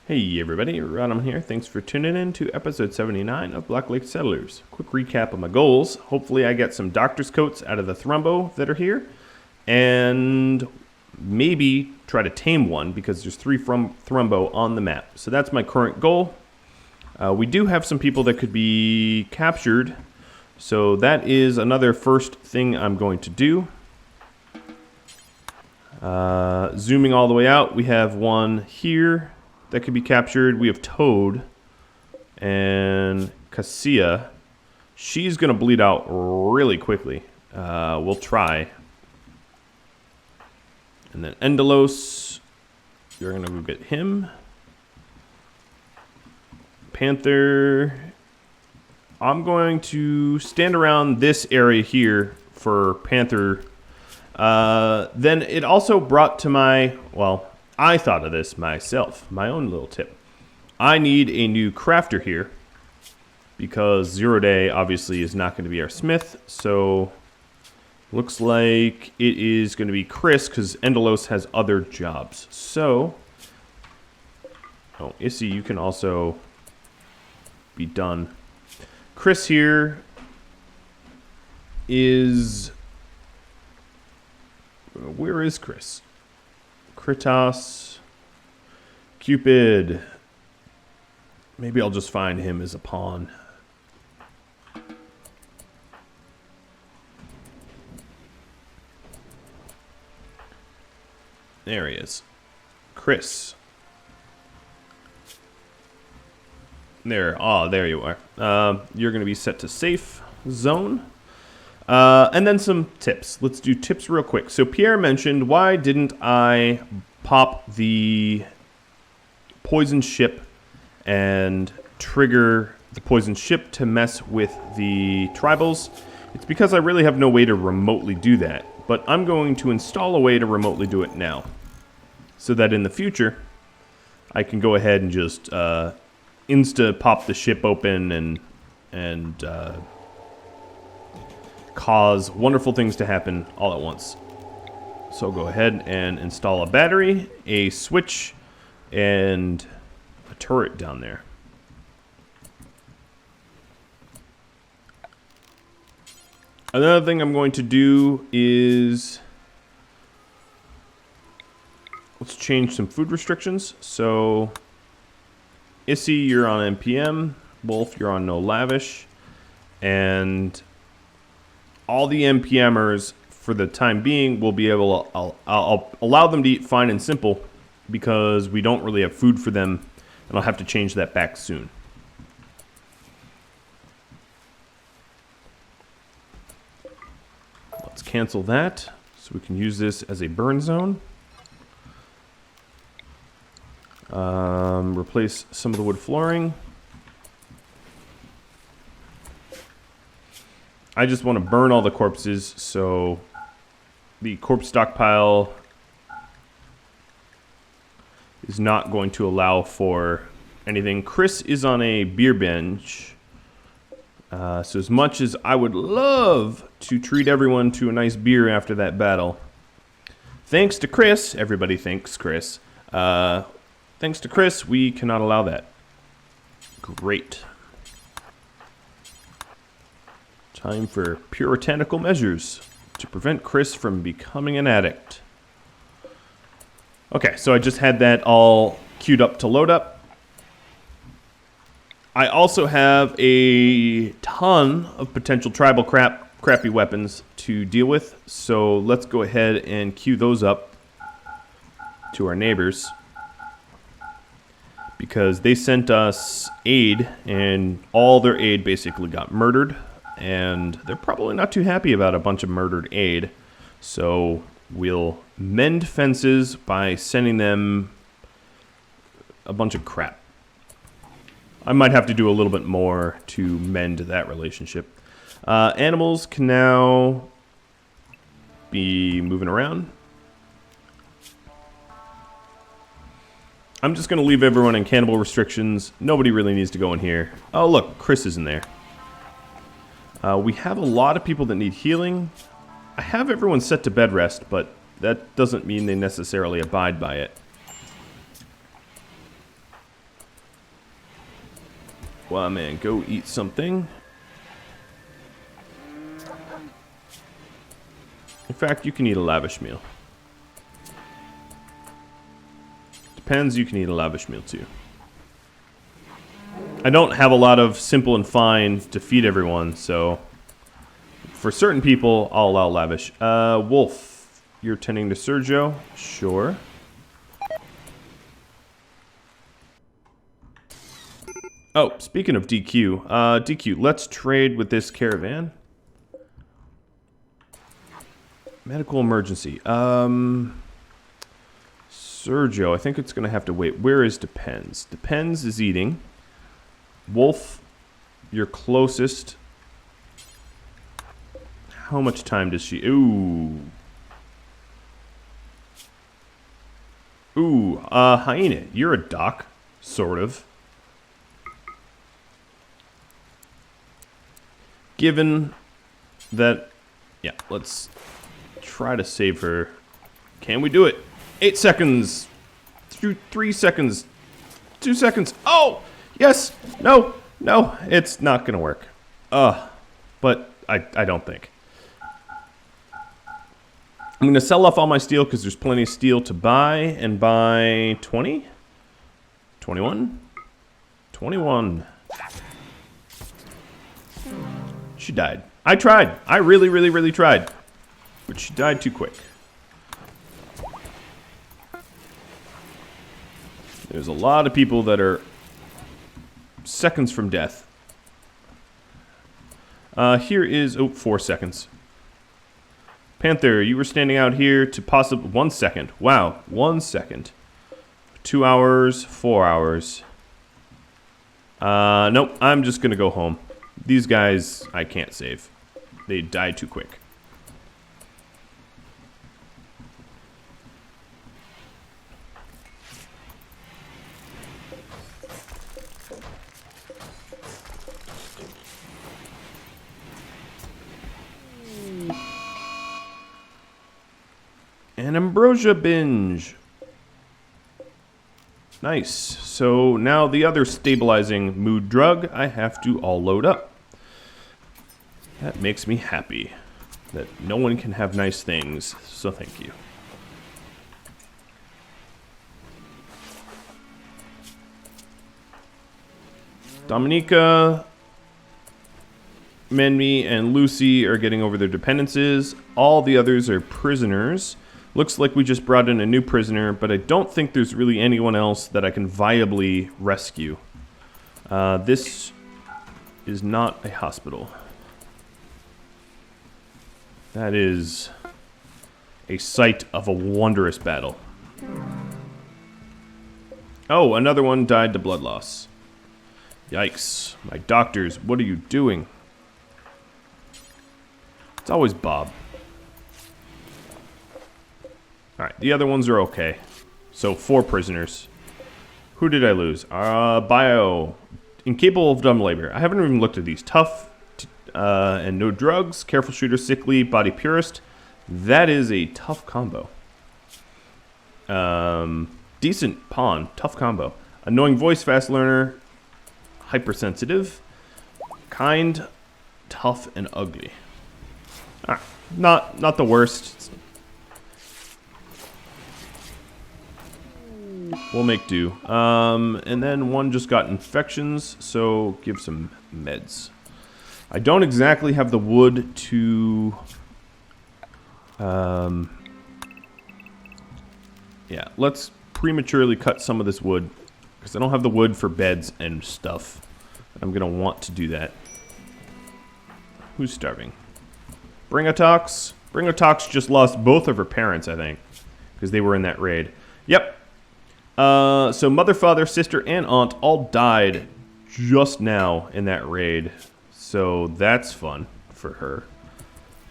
Hey everybody, Rhadamant here. Thanks for tuning in to episode 79 of Black Lake Settlers. Quick recap of my goals. Hopefully I get some doctor's coats out of the Thrumbo that are here. And maybe try to tame one because there's 3 from Thrumbo on the map. So that's my current goal. We do have some people that could be captured. So that is another first thing I'm going to do. Zooming all the way out, we have one here that could be captured. We have Toad and Cassia. She's going to bleed out really quickly. We'll try. And then Endelos, you're going to go get him. Panther, I'm going to stand around this area here for Panther. Then it also brought to my, well, I thought of this myself, my own little tip. I need a new crafter here because 0 Day obviously is not going to be our smith. So looks like it is going to be Chris because Endelos has other jobs. So, oh, Issy, you can also be done. Chris here is, where is Chris? Kritos, Cupid. Maybe I'll just find him as a pawn. There he is. Chris. There. Oh, there you are. You're going to be set to safe zone. And then some tips. Let's do tips real quick. So Pierre mentioned, why didn't I pop the poison ship and trigger the poison ship to mess with the tribals? It's because I really have no way to remotely do that. But I'm going to install a way to remotely do it now. So that in the future, I can go ahead and just insta-pop the ship open and cause wonderful things to happen all at once. So go ahead and install a battery, a switch, and a turret down there. Another thing I'm going to do is, let's change some food restrictions. So Issy, you're on NPM. Wolf, you're on no lavish. And all the NPMers, for the time being, will be able to, I'll allow them to eat fine and simple because we don't really have food for them, and I'll have to change that back soon. Let's cancel that so we can use this as a burn zone. Replace some of the wood flooring. I just want to burn all the corpses, so the corpse stockpile is not going to allow for anything. Chris is on a beer bench. So as much as I would love to treat everyone to a nice beer after that battle, thanks to Chris, everybody thanks Chris. Thanks to Chris, we cannot allow that. Great. Time for puritanical measures to prevent Chris from becoming an addict. Okay, so I just had that all queued up to load up. I also have a ton of potential tribal crappy weapons to deal with, so let's go ahead and queue those up to our neighbors, because they sent us aid, and all their aid basically got murdered. And they're probably not too happy about a bunch of murdered aid. So we'll mend fences by sending them a bunch of crap. I might have to do a little bit more to mend that relationship. Animals can now be moving around. I'm just going to leave everyone in cannibal restrictions. Nobody really needs to go in here. Oh, look, Chris is in there. We have a lot of people that need healing. I have everyone set to bed rest, but that doesn't mean they necessarily abide by it. Wow, man, go eat something. In fact, you can eat a lavish meal. Depends, you can eat a lavish meal too. I don't have a lot of simple and fine to feed everyone, so for certain people, I'll allow lavish. Wolf, you're tending to Sergio? Sure. Oh, speaking of DQ, DQ, let's trade with this caravan. Medical emergency. Sergio, I think it's going to have to wait. Where is Depends? Depends is eating. Wolf, you're closest. How much time does she... Ooh. Ooh, Hyena, you're a doc. Sort of. Given that... Yeah, let's try to save her. Can we do it? 8 seconds. 3 seconds. 2 seconds. Oh! Yes! No! No! It's not gonna work. But I don't think. I'm gonna sell off all my steel because there's plenty of steel to buy and buy 20? 21? 21. She died. I tried. I really, really, really tried. But she died too quick. There's a lot of people that are seconds from death. Here is... Oh, 4 seconds. Panther, you were standing out here to possibly... 1 second. Wow, 1 second. 2 hours, 4 hours. Nope, I'm just gonna go home. These guys, I can't save. They die too quick. An ambrosia binge. Nice. So now the other stabilizing mood drug, I have to all load up. That makes me happy. That no one can have nice things, so thank you. Dominica, Menmi, and Lucy are getting over their dependencies. All the others are prisoners. Looks like we just brought in a new prisoner, but I don't think there's really anyone else that I can viably rescue. This is not a hospital. That is a site of a wondrous battle. Oh, another one died to blood loss. Yikes. My doctors, what are you doing? It's always Bob. Alright, the other ones are okay. So, 4 prisoners. Who did I lose? Bio. Incapable of dumb labor. I haven't even looked at these. Tough and no drugs. Careful shooter, sickly, body purist. That is a tough combo. Decent pawn. Tough combo. Annoying voice, fast learner. Hypersensitive. Kind, tough, and ugly. Alright, not the worst. We'll make do. And then one just got infections, so give some meds. I don't exactly have the wood to... yeah, let's prematurely cut some of this wood, because I don't have the wood for beds and stuff. I'm going to want to do that. Who's starving? Bring-a-Tox. Bring-a-Tox just lost both of her parents, I think, because they were in that raid. Yep. So mother, father, sister, and aunt all died just now in that raid. So that's fun for her.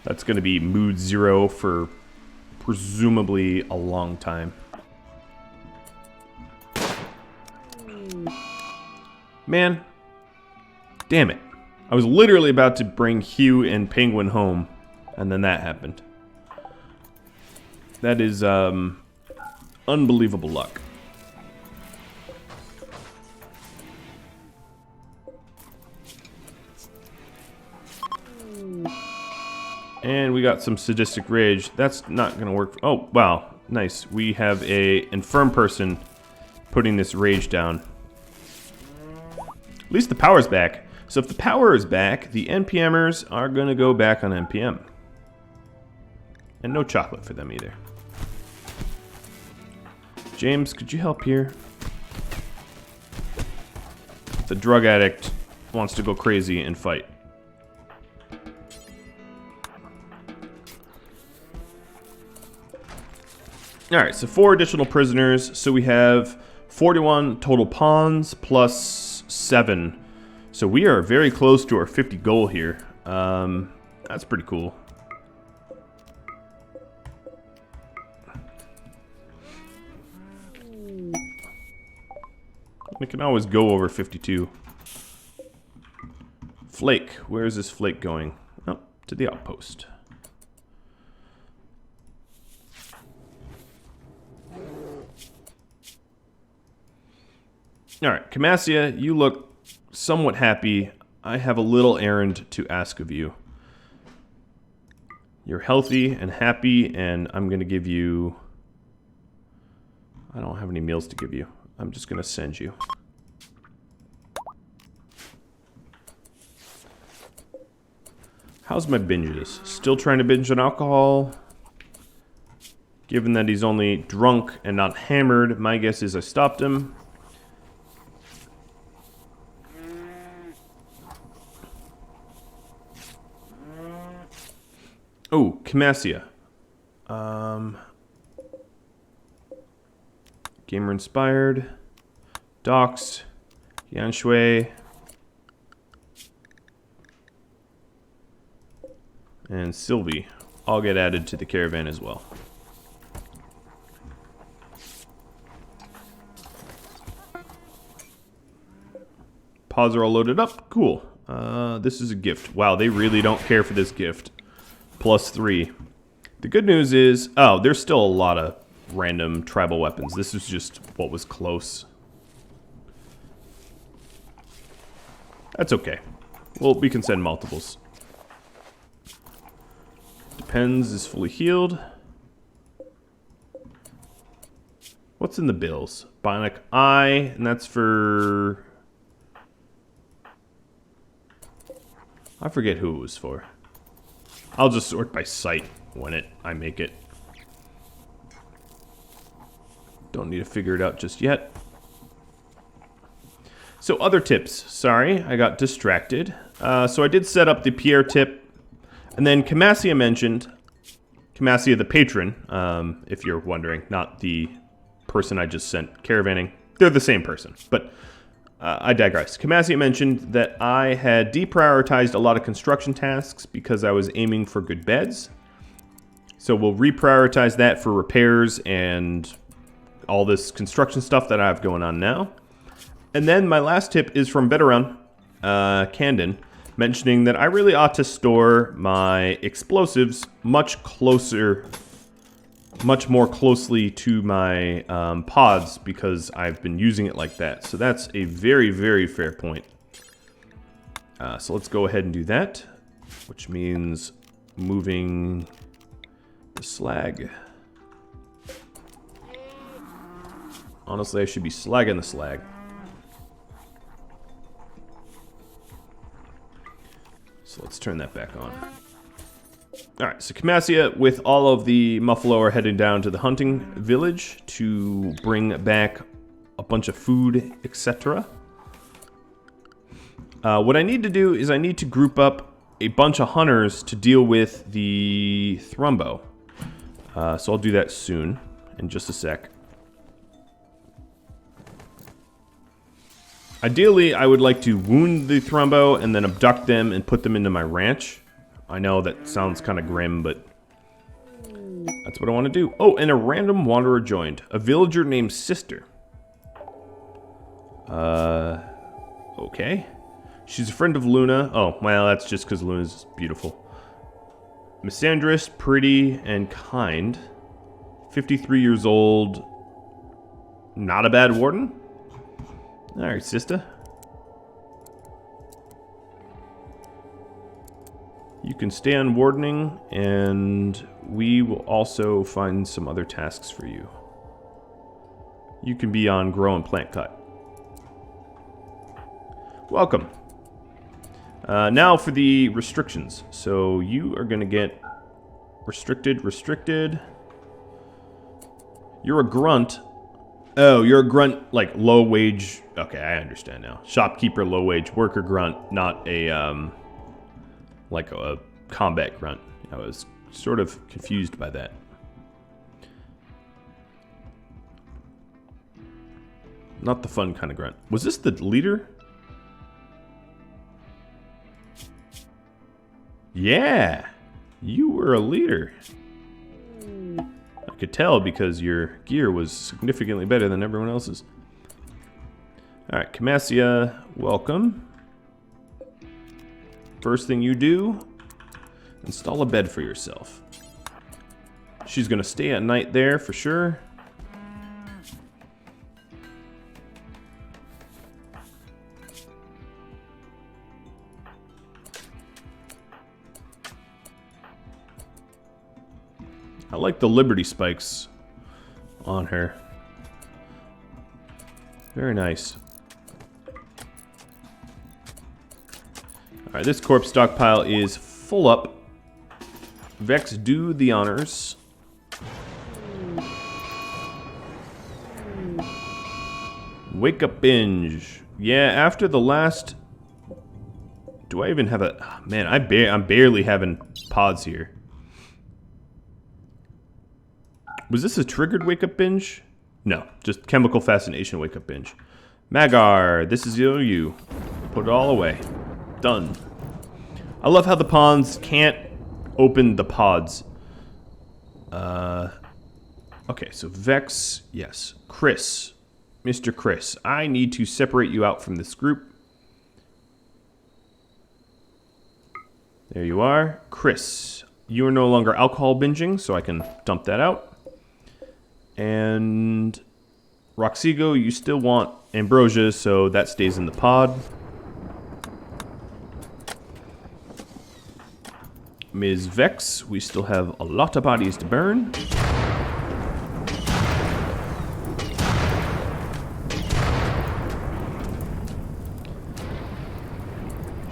That's going to be mood 0 for presumably a long time. Man. Damn it. I was literally about to bring Hugh and Penguin home, and then that happened. That is, unbelievable luck. And we got some sadistic rage. That's not going to work. Oh, wow. Nice. We have a infirm person putting this rage down. At least the power's back. So if the power is back, the NPMers are going to go back on NPM. And no chocolate for them either. James, could you help here? The drug addict wants to go crazy and fight. Alright, so 4 additional prisoners. So we have 41 total pawns plus 7. So we are very close to our 50 goal here. That's pretty cool. We can always go over 52. Flake. Where is this flake going? Oh, to the outpost. Alright, Camassia, you look somewhat happy. I have a little errand to ask of you. You're healthy and happy, and I'm going to give you... I don't have any meals to give you. I'm just going to send you. How's my binges? Still trying to binge on alcohol? Given that he's only drunk and not hammered, my guess is I stopped him. Oh, Camassia. Gamer Inspired. Docs. Yanshui. And Sylvie. All get added to the caravan as well. Pods are all loaded up. Cool. This is a gift. Wow, they really don't care for this gift. +3. The good news is... Oh, there's still a lot of random tribal weapons. This is just what was close. That's okay. Well, we can send multiples. Depends is fully healed. What's in the bills? Bionic Eye, and that's for... I forget who it was for. I'll just sort by sight when I make it. Don't need to figure it out just yet. So other tips. Sorry, I got distracted. So I did set up the Pierre tip. And then Camassia mentioned, Camassia the patron, if you're wondering, not the person I just sent caravanning. They're the same person, but I digress. Camassia mentioned that I had deprioritized a lot of construction tasks because I was aiming for good beds. So we'll reprioritize that for repairs and all this construction stuff that I have going on now. And then my last tip is from Veteran Candon, mentioning that I really ought to store my explosives much more closely to my pods because I've been using it like that. So that's a very, very fair point. So let's go ahead and do that, which means moving the slag. Honestly, I should be slagging the slag. So let's turn that back on. Alright, so Camassia with all of the Muffalo are heading down to the hunting village to bring back a bunch of food, etc. What I need to do is I need to group up a bunch of hunters to deal with the Thrumbo. So I'll do that soon, in just a sec. Ideally, I would like to wound the Thrumbo and then abduct them and put them into my ranch. I know that sounds kind of grim, but that's what I want to do. Oh, and a random wanderer joined. A villager named Sister. Okay. She's a friend of Luna. Oh, well, that's just because Luna's beautiful. Misandrist, pretty, and kind. 53 years old. Not a bad warden. Alright, sister. You can stay on wardening, and we will also find some other tasks for you. You can be on grow and plant cut. Welcome. Now for the restrictions. So you are going to get restricted. You're a grunt. Oh, you're a grunt, like low wage. Okay, I understand now. Shopkeeper, low wage, worker grunt, not a like a combat grunt. I was sort of confused by that. Not the fun kind of grunt. Was this the leader? Yeah, you were a leader. I could tell because your gear was significantly better than everyone else's. Alright, Camassia, welcome. First thing you do, install a bed for yourself. She's gonna stay at night there for sure. I like the Liberty spikes on her. Very nice. Alright, this corpse stockpile is full up. Vex, do the honors. Wake up binge. Yeah, after the last... Do I even have a... Oh, man, I'm barely having pods here. Was this a triggered wake-up binge? No, just chemical fascination wake-up binge. Magar, this is you. Put it all away. Done. I love how the pawns can't open the pods. Okay, so Vex, yes. Chris. Mr. Chris, I need to separate you out from this group. There you are. Chris, you are no longer alcohol binging, so I can dump that out. And Roxigo, you still want ambrosia, so that stays in the pod. Ms. Vex, we still have a lot of bodies to burn.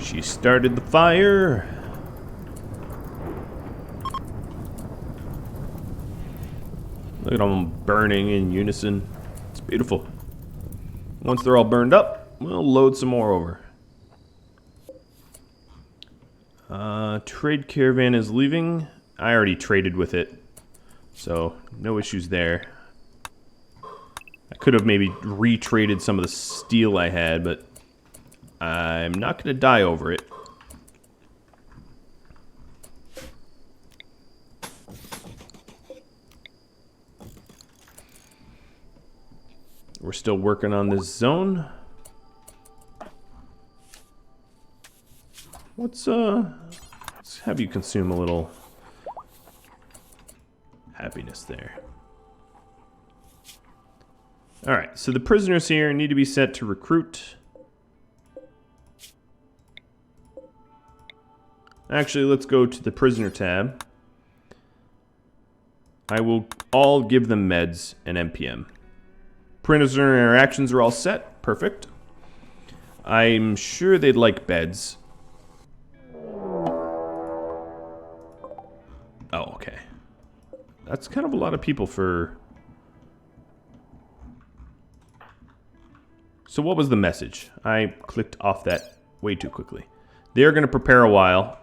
She started the fire. Look at them burning in unison. It's beautiful. Once they're all burned up, we'll load some more over. Trade caravan is leaving. I already traded with it, so no issues there. I could have maybe retraded some of the steel I had, but I'm not going to die over it. We're still working on this zone. Let's have you consume a little happiness there. Alright, so the prisoners here need to be set to recruit. Actually, let's go to the prisoner tab. I will all give them meds and MPM. Prisoner interactions are all set. Perfect. I'm sure they'd like beds. Oh, okay. That's kind of a lot of people for... So what was the message? I clicked off that way too quickly. They're going to prepare a while.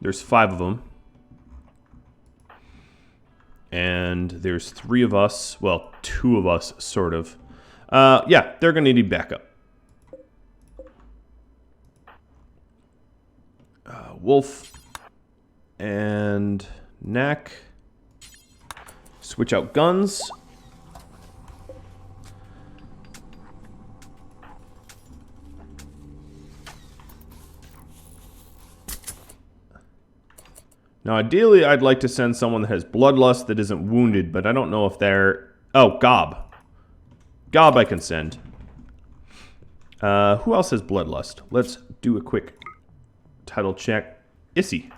There's 5 of them. And there's 3 of us. Well, 2 of us, sort of. Yeah, they're going to need backup. Wolf and Knack. Switch out guns. Now, ideally, I'd like to send someone that has bloodlust that isn't wounded, but I don't know if they're... Oh, Gob. Gob I can send. Who else has bloodlust? Let's do a quick Title check. Issy.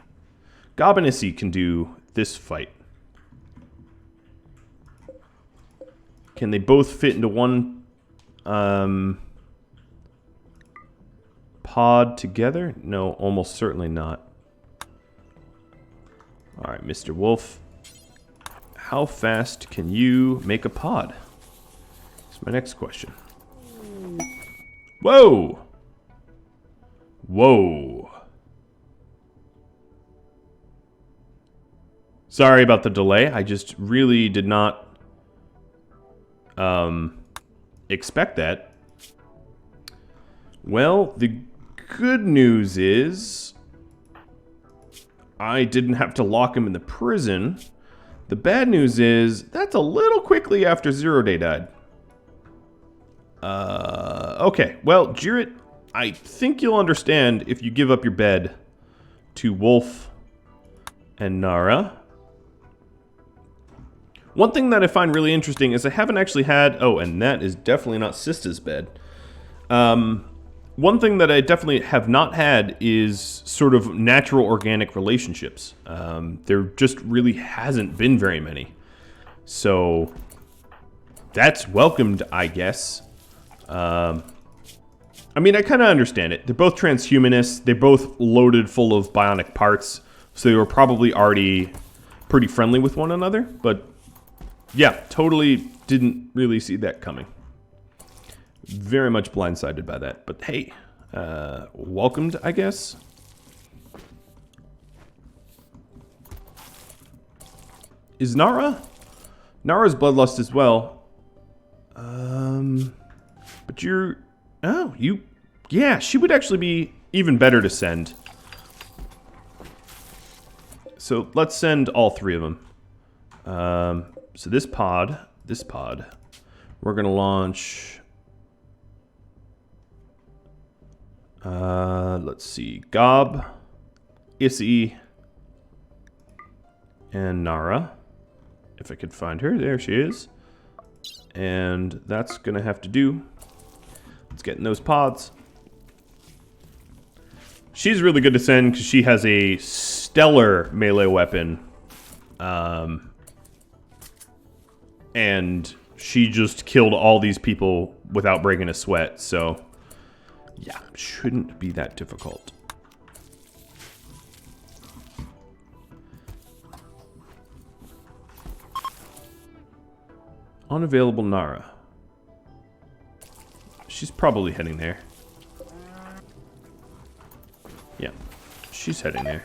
Gob and Issy can do this fight. Can they both fit into one pod together? No, almost certainly not. Alright, Mr. Wolf. How fast can you make a pod? That's my next question. Whoa! Whoa. Sorry about the delay. I just really did not expect that. Well, the good news is I didn't have to lock him in the prison. The bad news is that's a little quickly after 0 Day died. Okay, well, Jirrit, I think you'll understand if you give up your bed to Wolf and Nara. One thing that I find really interesting is I haven't actually had... Oh, and that is definitely not Sista's bed. One thing that I definitely have not had is sort of natural organic relationships. There just really hasn't been very many. So that's welcomed, I guess. I mean, I kind of understand it. They're both transhumanists. They're both loaded full of bionic parts. So they were probably already pretty friendly with one another. But yeah, totally didn't really see that coming. Very much blindsided by that. But hey, welcomed, I guess. Is Nara? Nara's bloodlust as well. But you're... Oh, you... Yeah, she would actually be even better to send. So let's send all three of them. So this pod, we're going to launch... let's see, Gob, Issy, and Nara. If I could find her, there she is. And that's gonna have to do. Let's get in those pods. She's really good to send because she has a stellar melee weapon. And she just killed all these people without breaking a sweat, so... Yeah, shouldn't be that difficult. Unavailable Nara. She's probably heading there. Yeah, she's heading there.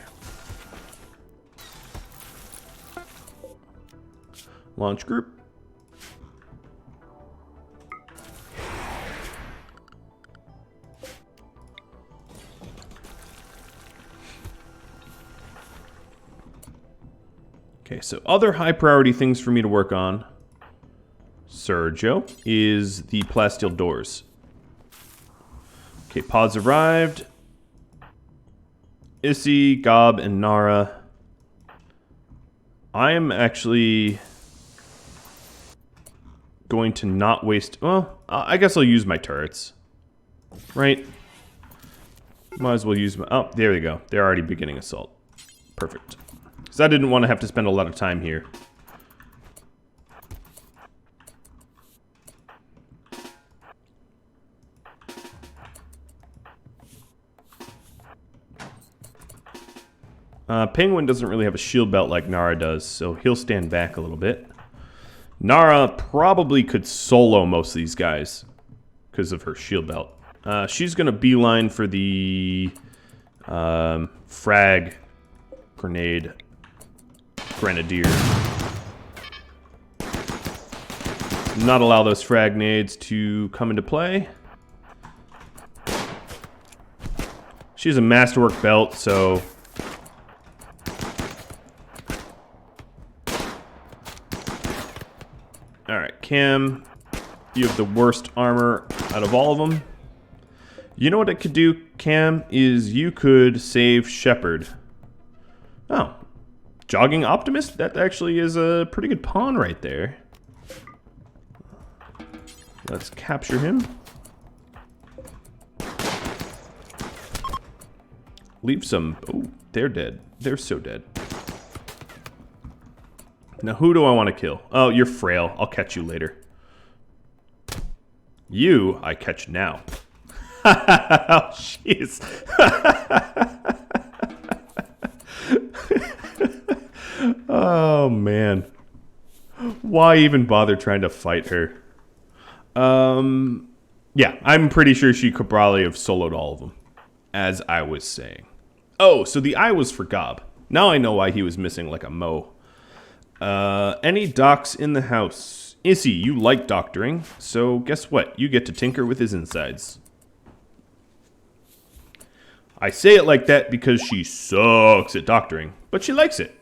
Launch group. Okay, so other high priority things for me to work on, Sergio, is the plasteel doors. Okay, pods arrived. Issy, Gob, and Nara. I am actually going to not waste... Well, I guess I'll use my turrets. Right? Might as well use my... Oh, there we go. They're already beginning assault. Perfect. Because I didn't want to have to spend a lot of time here. Penguin doesn't really have a shield belt like Nara does, so he'll stand back a little bit. Nara probably could solo most of these guys because of her shield belt. She's going to beeline for the frag grenade grenadier. Not allow those frag nades to come into play. She has a masterwork belt, so... Alright, Cam, you have the worst armor out of all of them. You know what it could do, Cam, is you could save Shepard. Oh. Jogging Optimist? That actually is a pretty good pawn right there. Let's capture him. Leave some... Oh, they're dead. They're so dead. Now, who do I want to kill? Oh, you're frail. I'll catch you later. You, I catch now. Oh, jeez. Oh, man. Why even bother trying to fight her? Yeah, I'm pretty sure she could probably have soloed all of them, as I was saying. Oh, so the eye was for Gob. Now I know why he was missing like a mo. Any docs in the house? Issy, you like doctoring, so guess what? You get to tinker with his insides. I say it like that because she sucks at doctoring, but she likes it.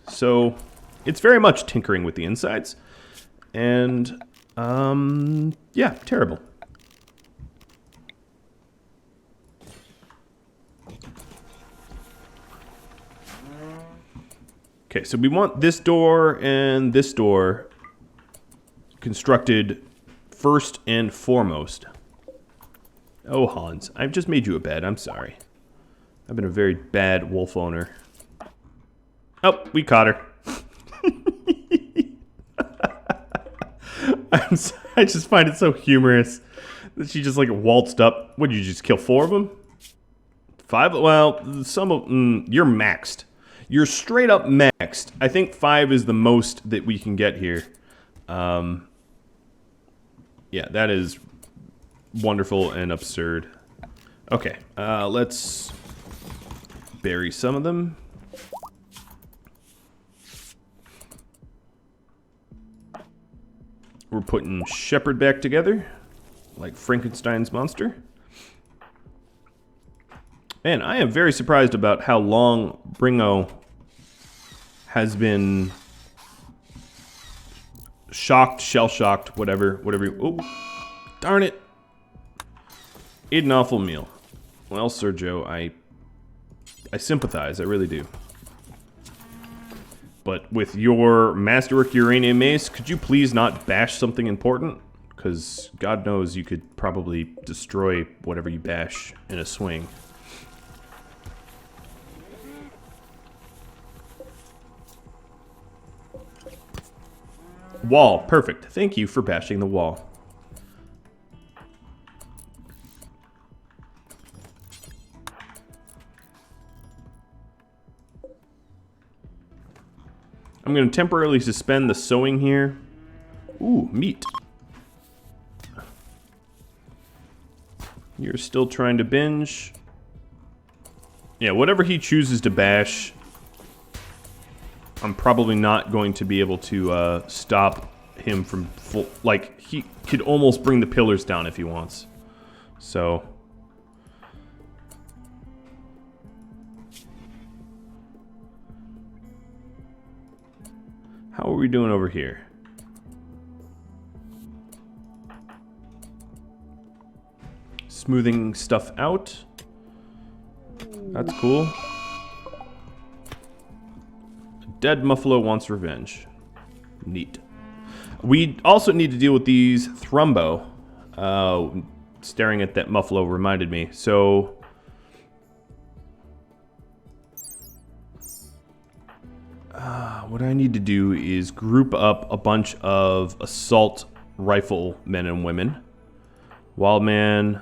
So, it's very much tinkering with the insides. And, yeah, terrible. Okay, so we want this door and this door constructed first and foremost. Oh, Hans, I've just made you a bed. I'm sorry. I've been a very bad wolf owner. Oh, we caught her. I just find it so humorous that she just like waltzed up. What, did you just kill 4 of them? 5? Well, some of you're maxed. You're straight up maxed. I think 5 is the most that we can get here. Yeah, that is wonderful and absurd. Okay, let's bury some of them. We're putting Shepherd back together, like Frankenstein's monster. Man, I am very surprised about how long Bringo has been shocked, shell-shocked, whatever. Oh, darn it. Ate an awful meal. Well, Sergio, I sympathize, I really do. But with your Masterwork Uranium Mace, could you please not bash something important? Because God knows you could probably destroy whatever you bash in a swing. Wall, perfect. Thank you for bashing the wall. I'm going to temporarily suspend the sewing here. Ooh, meat. You're still trying to binge. Yeah, whatever he chooses to bash, I'm probably not going to be able to stop him from full... Like, he could almost bring the pillars down if he wants. So... how are we doing over here? Smoothing stuff out. That's cool. Dead Muffalo wants revenge. Neat. We also need to deal with these Thrumbo. Staring at that Muffalo reminded me. So... what I need to do is group up a bunch of assault rifle men and women. Wildman,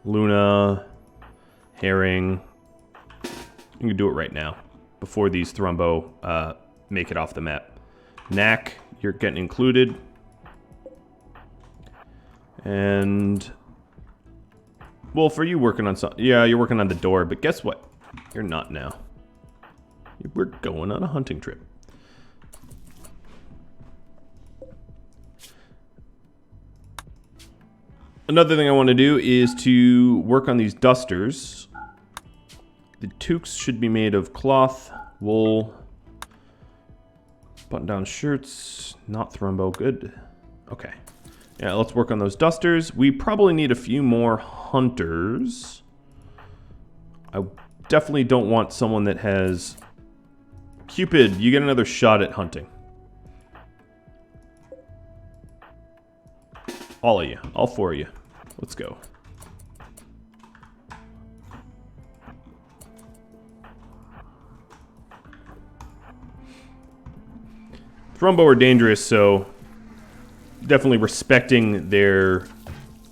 Luna, Herring. You can do it right now, before these Thrumbo make it off the map. Knack, you're getting included. And... well, for you working on something... yeah, you're working on the door, but guess what? You're not now. We're going on a hunting trip. Another thing I want to do is to work on these dusters. The toques should be made of cloth, wool, button-down shirts, not Thrumbo, good. Okay. Yeah, let's work on those dusters. We probably need a few more hunters. I definitely don't want someone that has... Cupid, you get another shot at hunting. All of you. All 4 of you. Let's go. Thrumbo are dangerous, so definitely respecting their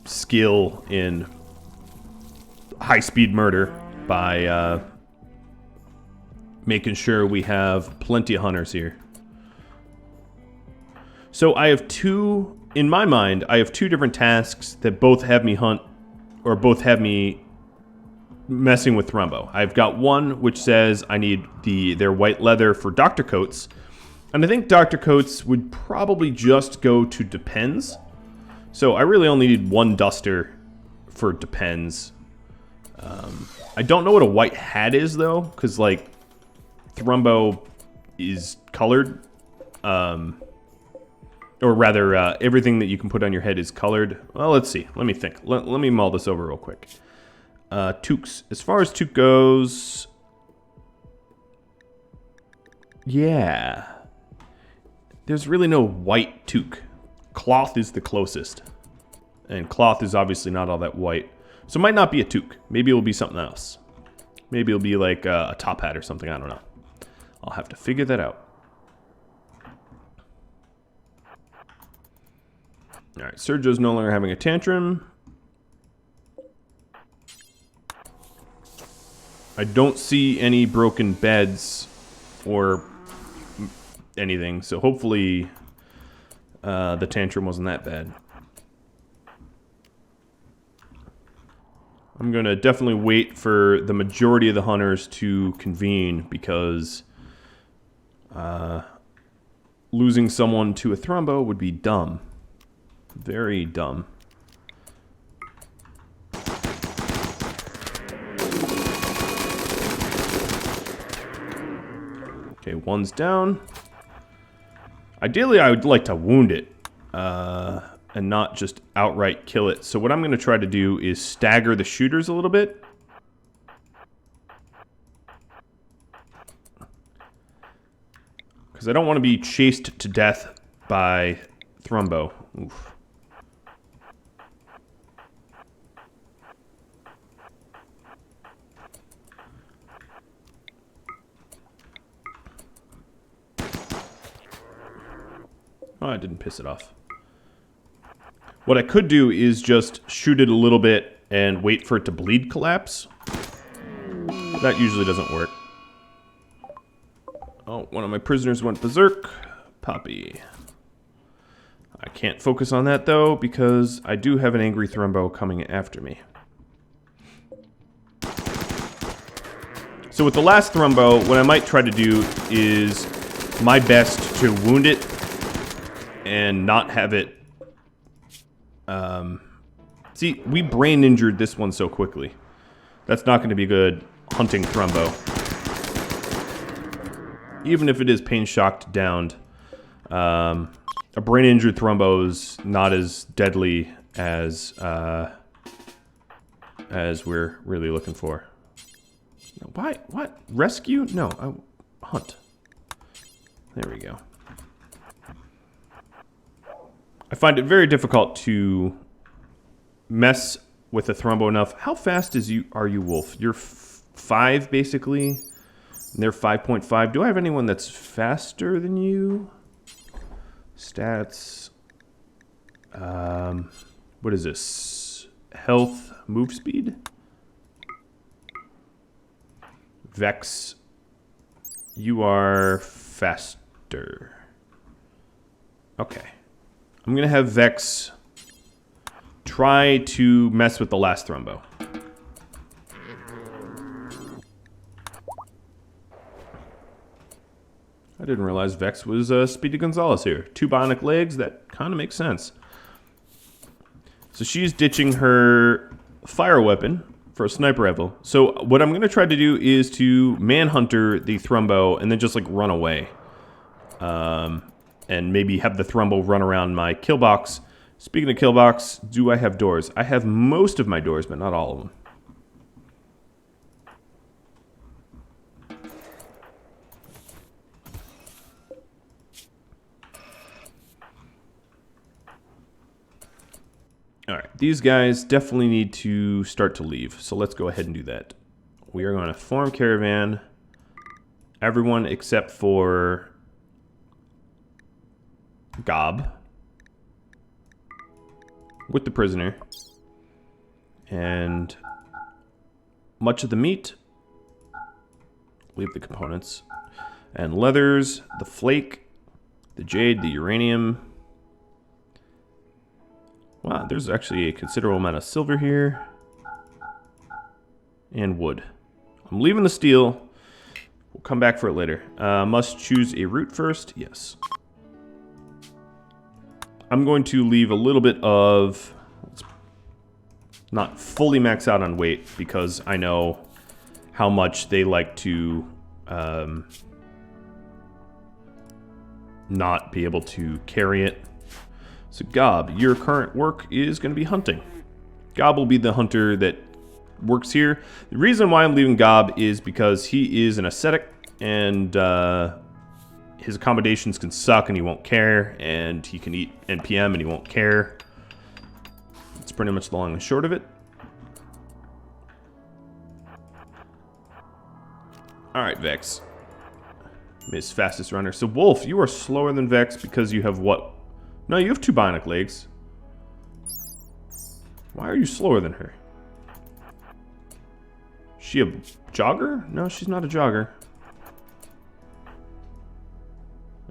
skill in high-speed murder by making sure we have plenty of hunters here. So I have two, in my mind, I have two different tasks that both have me hunt, or both have me messing with Thrumbo. I've got one which says I need their white leather for doctor coats, and I think doctor coats would probably just go to Depends. So I really only need one duster for Depends. I don't know what a white hat is though, because like Thrumbo is colored. Or rather, everything that you can put on your head is colored. Well, let's see. Let me think. Let me mull this over real quick. Toques. As far as toque goes... Yeah. There's really no white toque. Cloth is the closest. And cloth is obviously not all that white. So it might not be a toque. Maybe it'll be something else. Maybe it'll be like a top hat or something. I don't know. I'll have to figure that out. Alright, Sergio's no longer having a tantrum. I don't see any broken beds or anything, so hopefully the tantrum wasn't that bad. I'm going to definitely wait for the majority of the hunters to convene because losing someone to a Thrumbo would be dumb. Very dumb. Okay, one's down. Ideally, I would like to wound it and not just outright kill it. So what I'm going to try to do is stagger the shooters a little bit. Because I don't want to be chased to death by Thrumbo. Oof. Oh, I didn't piss it off. What I could do is just shoot it a little bit and wait for it to bleed collapse. That usually doesn't work. Oh, one of my prisoners went berserk. Poppy. I can't focus on that, though, because I do have an angry Thrumbo coming after me. So with the last Thrumbo, what I might try to do is my best to wound it and not have it... See, we brain injured this one so quickly. That's not going to be good hunting Thrumbo. Even if it is pain-shocked downed, a brain-injured Thrumbo's not as deadly as we're really looking for. Why? What? Rescue? No, hunt. There we go. I find it very difficult to mess with a Thrumbo enough. How fast are you, Wolf? You're 5, basically, and they're 5.5. Do I have anyone that's faster than you? Stats. What is this? Health, move speed? Vex. You are faster. Okay. I'm going to have Vex try to mess with the last Thrumbo. I didn't realize Vex was Speedy Gonzalez here. 2 bionic legs, that kind of makes sense. So she's ditching her fire weapon for a sniper rifle. So what I'm going to try to do is to manhunter the Thrumbo and then just like run away. And maybe have the Thrumbo run around my kill box. Speaking of kill box, do I have doors? I have most of my doors, but not all of them. Alright, these guys definitely need to start to leave, so let's go ahead and do that. We are going to form caravan. Everyone except for gob with the prisoner. And much of the meat. Leave the components. And leathers, the flake, the jade, the uranium. Wow, there's actually a considerable amount of silver here. And wood. I'm leaving the steel. We'll come back for it later. Must choose a route first. Yes. I'm going to leave a little bit of... not fully max out on weight, because I know how much they like to not be able to carry it. So Gob, your current work is going to be hunting. Gob will be the hunter that works here. The reason why I'm leaving Gob is because he is an ascetic, and his accommodations can suck and he won't care, and he can eat NPM and he won't care. That's pretty much the long and short of it. Alright, Vex. Miss fastest runner. So Wolf, you are slower than Vex because you have what? No, you have 2 bionic legs. Why are you slower than her? Is she a jogger? No, she's not a jogger.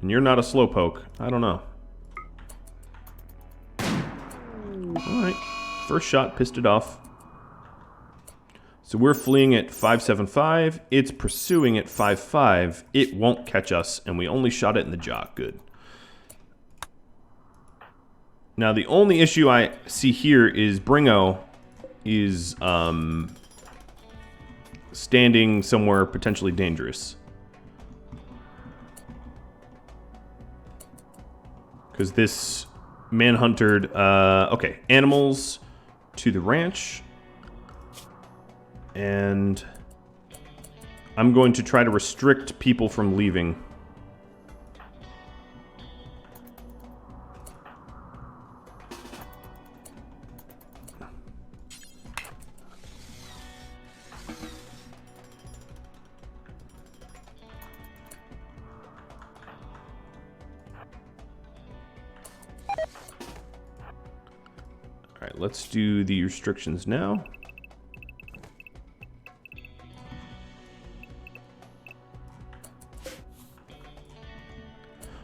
And you're not a slowpoke. I don't know. Alright. First shot, pissed it off. So we're fleeing at 575. It's pursuing at 55. It won't catch us, and we only shot it in the jaw. Good. Now, the only issue I see here is Bringo is standing somewhere potentially dangerous. Because this manhuntered... okay, animals to the ranch. And I'm going to try to restrict people from leaving. All right, let's do the restrictions now.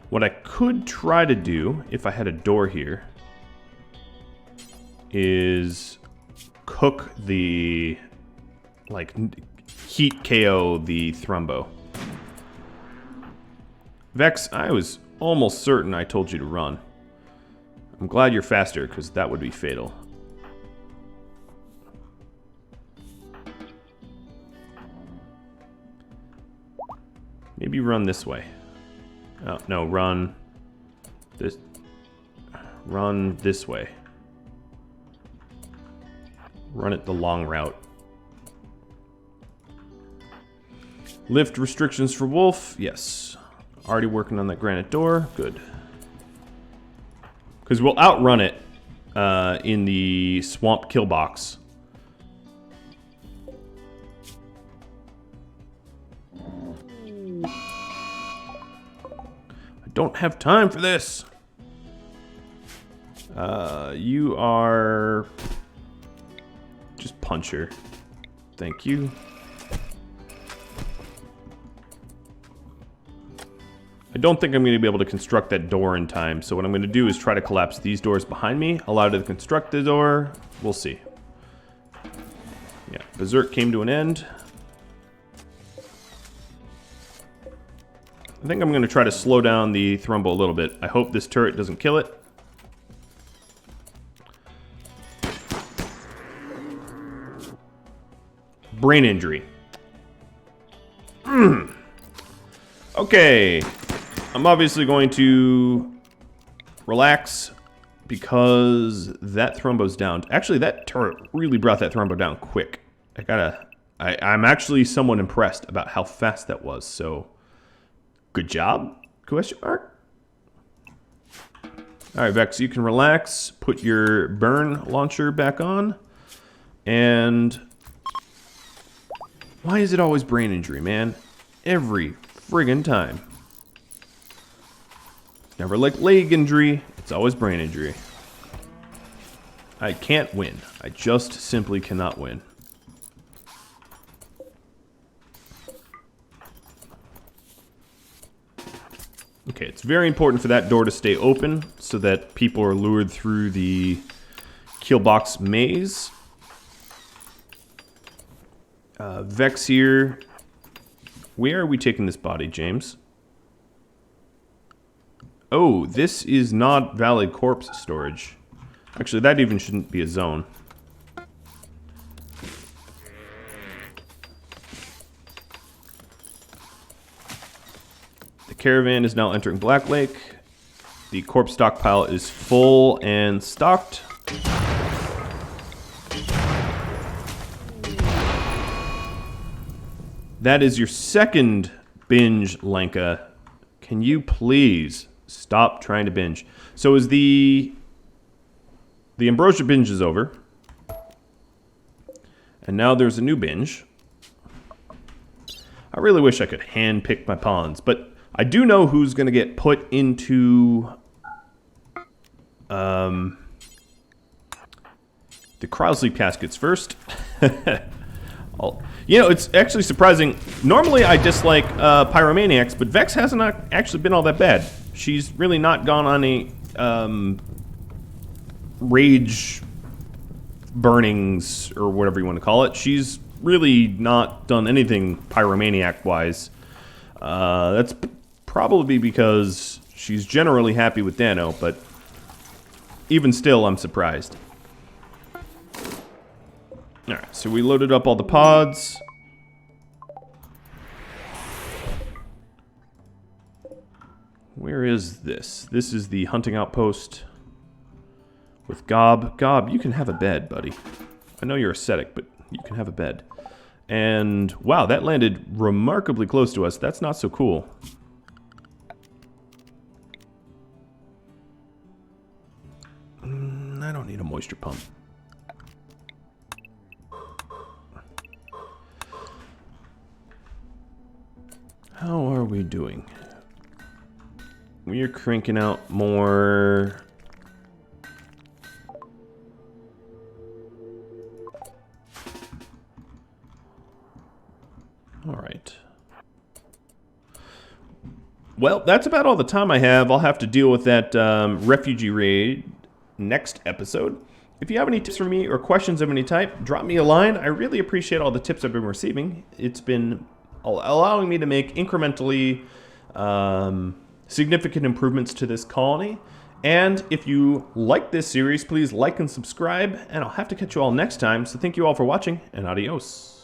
What I could try to do, if I had a door here, is cook the, like, heat KO the Thrumbo. Vex, I was almost certain I told you to run. I'm glad you're faster, because that would be fatal. Maybe run this way. Oh, no, run this way. Run it the long route. Lift restrictions for Wolf. Yes. Already working on that granite door. Good. Because we'll outrun it in the swamp kill box. Don't have time for this. You are just punch her. Thank you. I don't think I'm going to be able to construct that door in time, so what I'm going to do is try to collapse these doors behind me, allow it to construct the door. We'll see. Yeah, Berserk came to an end. I think I'm going to try to slow down the Thrumbo a little bit. I hope this turret doesn't kill it. Brain injury. Okay. I'm obviously going to relax because that Thrumbo's down. Actually, that turret really brought that Thrumbo down quick. I'm actually somewhat impressed about how fast that was, so... Good job? Question mark? Alright, Vex, you can relax. Put your burn launcher back on. And... why is it always brain injury, man? Every friggin' time. Never like leg injury. It's always brain injury. I can't win. I just simply cannot win. Okay, it's very important for that door to stay open so that people are lured through the kill box maze. Vex here. Where are we taking this body, James? Oh, this is not valid corpse storage. Actually, that even shouldn't be a zone. The caravan is now entering Black Lake. The corpse stockpile is full and stocked. That is your second binge, Lenka. Can you please stop trying to binge? So is the Ambrosia binge is over. And now there's a new binge. I really wish I could hand pick my pawns, but I do know who's going to get put into the cryosleep caskets first. You know, it's actually surprising. Normally I dislike pyromaniacs, but Vex hasn't actually been all that bad. She's really not gone on a rage burnings or whatever you want to call it. She's really not done anything pyromaniac-wise. That's probably because she's generally happy with Dano, but even still, I'm surprised. Alright, so we loaded up all the pods. Where is this? This is the hunting outpost with Gob. Gob, you can have a bed, buddy. I know you're ascetic, but you can have a bed. And, wow, that landed remarkably close to us. That's not so cool. I don't need a moisture pump. How are we doing? We are cranking out more. All right. Well, that's about all the time I have. I'll have to deal with that refugee raid next episode. If you have any tips for me or questions of any type, drop me a line. I really appreciate all the tips I've been receiving. It's been allowing me to make incrementally significant improvements to this colony. And if you like this series, please like and subscribe, and I'll have to catch you all next time. So thank you all for watching, and adios.